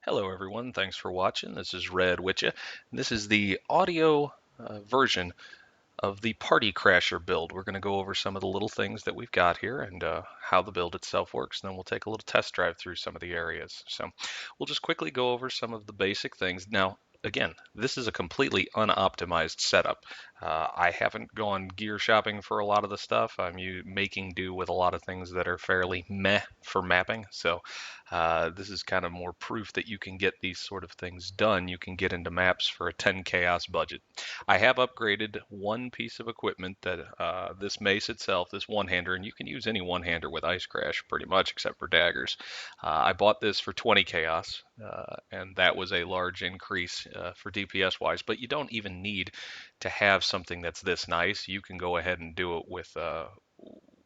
Hello everyone, thanks for watching. This is Red Witcha. This is the audio version of the Party Crasher build. We're going to go over some of the little things that we've got here and how the build itself works. And then we'll take a little test drive through some of the areas. So we'll just quickly go over some of the basic things. Now, again, this is a completely unoptimized setup. I haven't gone gear shopping for a lot of the stuff. I'm making do with a lot of things that are fairly meh for mapping. So this is kind of more proof that you can get these sort of things done. You can get into maps for a 10 chaos budget. I have upgraded one piece of equipment that this mace itself, this one-hander, and you can use any one-hander with Ice Crash pretty much except for daggers. I bought this for 20 chaos, and that was a large increase for DPS wise, but you don't even need to have something that's this nice. You can go ahead and do it with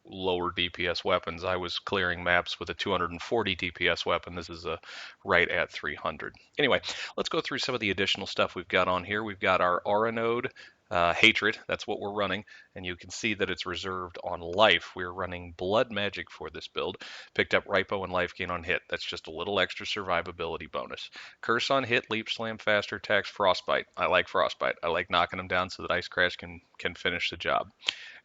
lower DPS weapons. I was clearing maps with a 240 DPS weapon. This is right at 300. Anyway, let's go through some of the additional stuff we've got on here. We've got our Aura node. Hatred, that's what we're running, and you can see that it's reserved on life. We're running blood magic for this build. Picked up Ripo and life gain on hit. That's just a little extra survivability bonus. Curse on hit, leap slam, faster attacks, frostbite. I like frostbite. I like knocking them down so that Ice Crash can finish the job.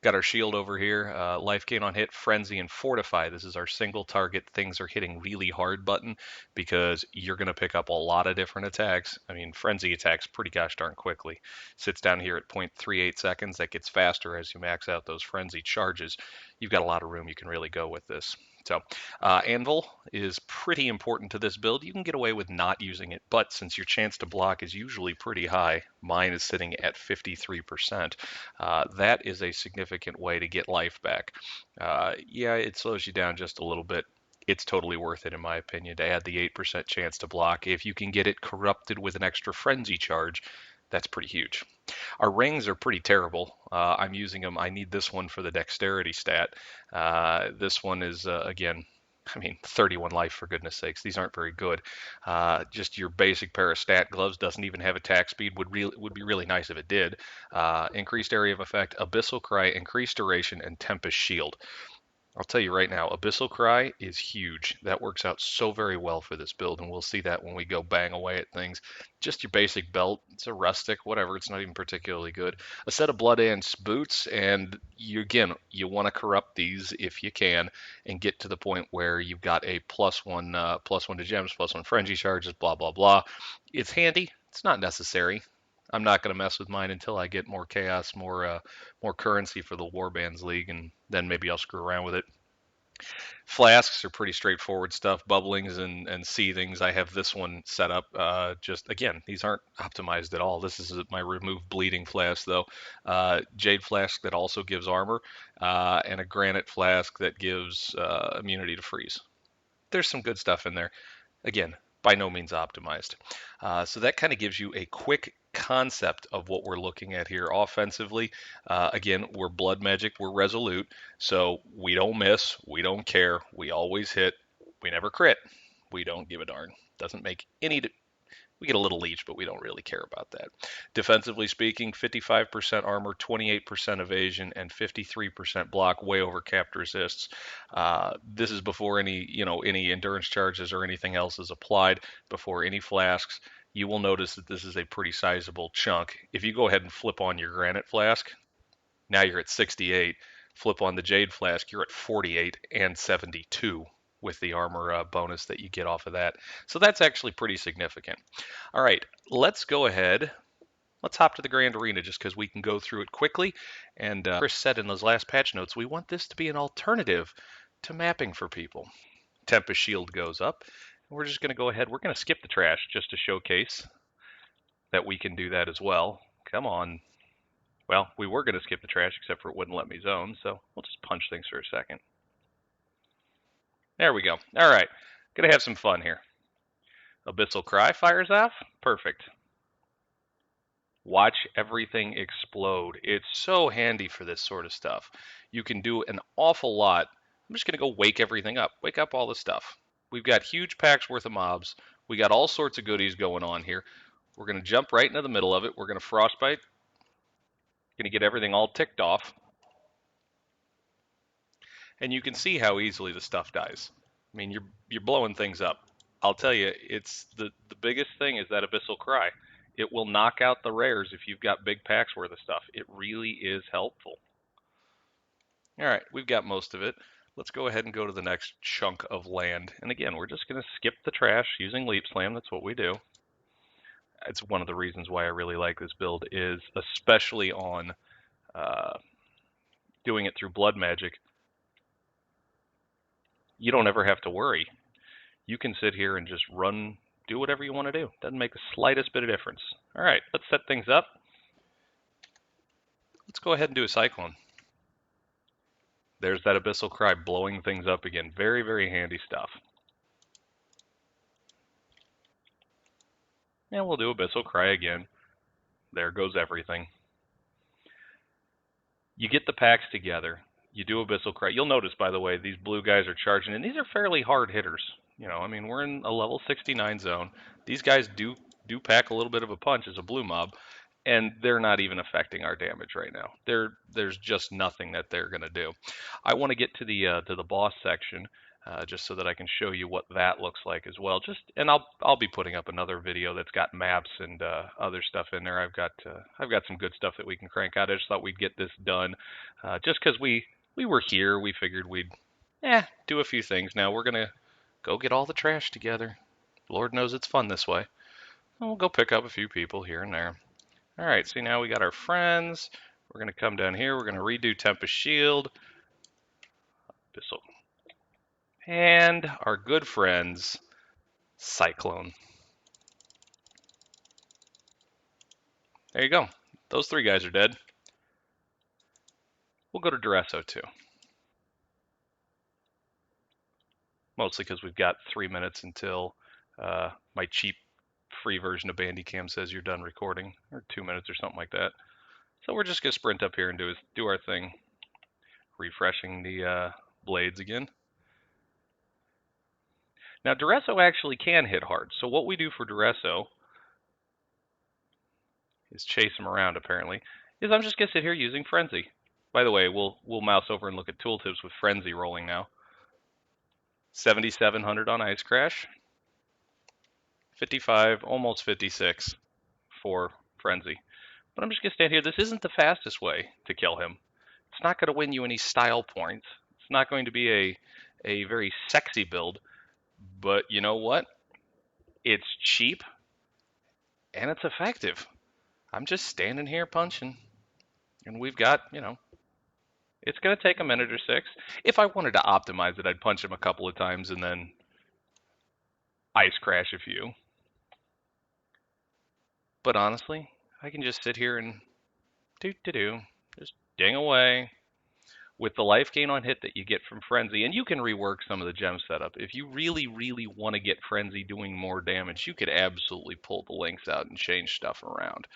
Got our shield over here, life gain on hit, frenzy, and fortify. This is our single target things are hitting really hard button because you're going to pick up a lot of different attacks. I mean, frenzy attacks pretty gosh darn quickly. Sits down here at 0.38 seconds. That gets faster as you max out those frenzy charges. You've got a lot of room you can really go with this. So Anvil is pretty important to this build. You can get away with not using it, but since your chance to block is usually pretty high, mine is sitting at 53%, that is a significant way to get life back. Yeah, it slows you down just a little bit. It's totally worth it, in my opinion, to add the 8% chance to block. If you can get it corrupted with an extra frenzy charge, that's pretty huge. Our rings are pretty terrible. I'm using them. I need this one for the dexterity stat. This one is, again, I mean, 31 life for goodness sakes. These aren't very good. Just your basic pair of stat gloves doesn't even have attack speed. Would be really nice if it did. Increased area of effect, Abyssal Cry, increased duration, and Tempest Shield. I'll tell you right now, Abyssal Cry is huge. That works out so very well for this build, and we'll see that when we go bang away at things. Just your basic belt, it's a rustic, whatever, it's not even particularly good. A set of Blood Ants boots, and you want to corrupt these if you can, and get to the point where you've got a +1 to gems, +1 frenzy charges, blah blah blah. It's handy. It's not necessary. I'm not going to mess with mine until I get more chaos, more currency for the Warbands League, and then maybe I'll screw around with it. Flasks are pretty straightforward stuff. Bubblings and seethings. I have this one set up. Just again, these aren't optimized at all. This is my remove bleeding flask though. Jade flask that also gives armor, and a granite flask that gives immunity to freeze. There's some good stuff in there. Again, by no means optimized. So that kind of gives you a quick concept of what we're looking at here offensively. Again, we're blood magic, we're resolute, so we don't miss, we don't care, we always hit, we never crit, we don't give a darn. Doesn't make any. We get a little leech, but we don't really care about that. Defensively speaking, 55% armor, 28% evasion, and 53% block, way over capped resists. This is before any endurance charges or anything else is applied, before any flasks. You will notice that this is a pretty sizable chunk. If you go ahead and flip on your granite flask, now you're at 68. Flip on the jade flask, you're at 48 and 72 with the armor bonus that you get off of that. So that's actually pretty significant. All right, let's go ahead. Let's hop to the Grand Arena just because we can go through it quickly. And Chris said in those last patch notes, we want this to be an alternative to mapping for people. Tempest Shield goes up. We're just going to go ahead. We're going to skip the trash just to showcase that we can do that as well. Come on. Well, we were going to skip the trash, except for it wouldn't let me zone, so we'll just punch things for a second. There we go. All right. Gonna have some fun here. Abyssal Cry fires off. Perfect. Watch everything explode. It's so handy for this sort of stuff. You can do an awful lot. I'm just going to go wake everything up. Wake up all the stuff. We've got huge packs worth of mobs. We got all sorts of goodies going on here. We're going to jump right into the middle of it. We're going to frostbite. Going to get everything all ticked off. And you can see how easily the stuff dies. I mean, you're blowing things up. I'll tell you, it's the biggest thing is that Abyssal Cry. It will knock out the rares if you've got big packs worth of stuff. It really is helpful. All right, we've got most of it. Let's go ahead and go to the next chunk of land. And again, we're just going to skip the trash using Leap Slam. That's what we do. It's one of the reasons why I really like this build is especially on uh, doing it through blood magic. You don't ever have to worry. You can sit here and just run, do whatever you want to do. Doesn't make the slightest bit of difference. All right, let's set things up. Let's go ahead and do a Cyclone. There's that Abyssal Cry blowing things up again. Very, very handy stuff. And we'll do Abyssal Cry again. There goes everything. You get the packs together. You do Abyssal Cry. You'll notice, by the way, these blue guys are charging, and these are fairly hard hitters. You know, I mean, we're in a level 69 zone. These guys do pack a little bit of a punch as a blue mob, and they're not even affecting our damage right now. There's just nothing that they're going to do. I want to get to the boss section just so that I can show you what that looks like as well. And I'll be putting up another video that's got maps and other stuff in there. I've got some good stuff that we can crank out. I just thought we'd get this done just because we were here. We figured we'd do a few things. Now we're gonna go get all the trash together. Lord knows it's fun this way. And we'll go pick up a few people here and there. All right, see now we got our friends. We're going to come down here. We're going to redo Tempest Shield. Abyssal. And our good friends, Cyclone. There you go. Those three guys are dead. We'll go to Daresso too. Mostly because we've got 3 minutes until my cheap free version of Bandicam says you're done recording, or 2 minutes or something like that. So we're just going to sprint up here and do our thing. Refreshing the blades again. Now, Daresso actually can hit hard. So what we do for Daresso is chase him around, apparently, is I'm just going to sit here using Frenzy. By the way, we'll mouse over and look at tooltips with Frenzy rolling now. 7,700 on Ice Crash. 55, almost 56 for Frenzy. But I'm just going to stand here. This isn't the fastest way to kill him. It's not going to win you any style points. It's not going to be a very sexy build. But you know what? It's cheap and it's effective. I'm just standing here punching. And we've got, it's going to take a minute or six. If I wanted to optimize it, I'd punch him a couple of times and then Ice Crash a few. But honestly, I can just sit here and just ding away. With the life gain on hit that you get from Frenzy, and you can rework some of the gem setup. If you really, really want to get Frenzy doing more damage, you could absolutely pull the links out and change stuff around.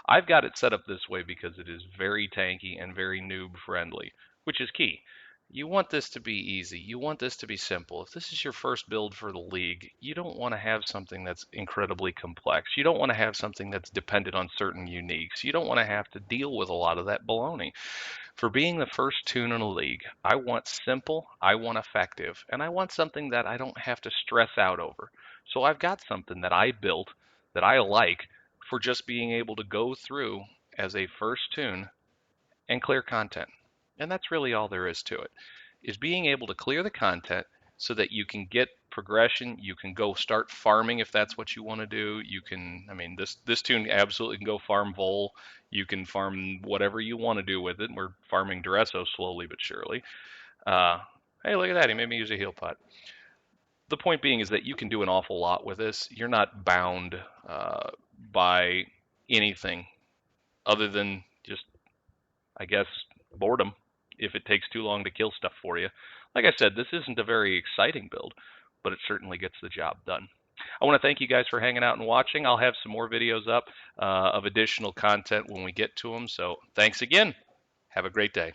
I've got it set up this way because it is very tanky and very noob friendly, which is key. You want this to be easy. You want this to be simple. If this is your first build for the league, you don't want to have something that's incredibly complex. You don't want to have something that's dependent on certain uniques. You don't want to have to deal with a lot of that baloney. For being the first toon in a league, I want simple, I want effective, and I want something that I don't have to stress out over. So I've got something that I built that I like for just being able to go through as a first toon and clear content. And that's really all there is to it, is being able to clear the content so that you can get progression. You can go start farming if that's what you want to do. You can, this toon absolutely can go farm Vol. You can farm whatever you want to do with it. We're farming Daresso slowly but surely. Hey, look at that. He made me use a heal pot. The point being is that you can do an awful lot with this. You're not bound by anything other than just, I guess, boredom if it takes too long to kill stuff for you. Like I said, this isn't a very exciting build, but it certainly gets the job done. I want to thank you guys for hanging out and watching. I'll have some more videos up of additional content when we get to them. So thanks again. Have a great day.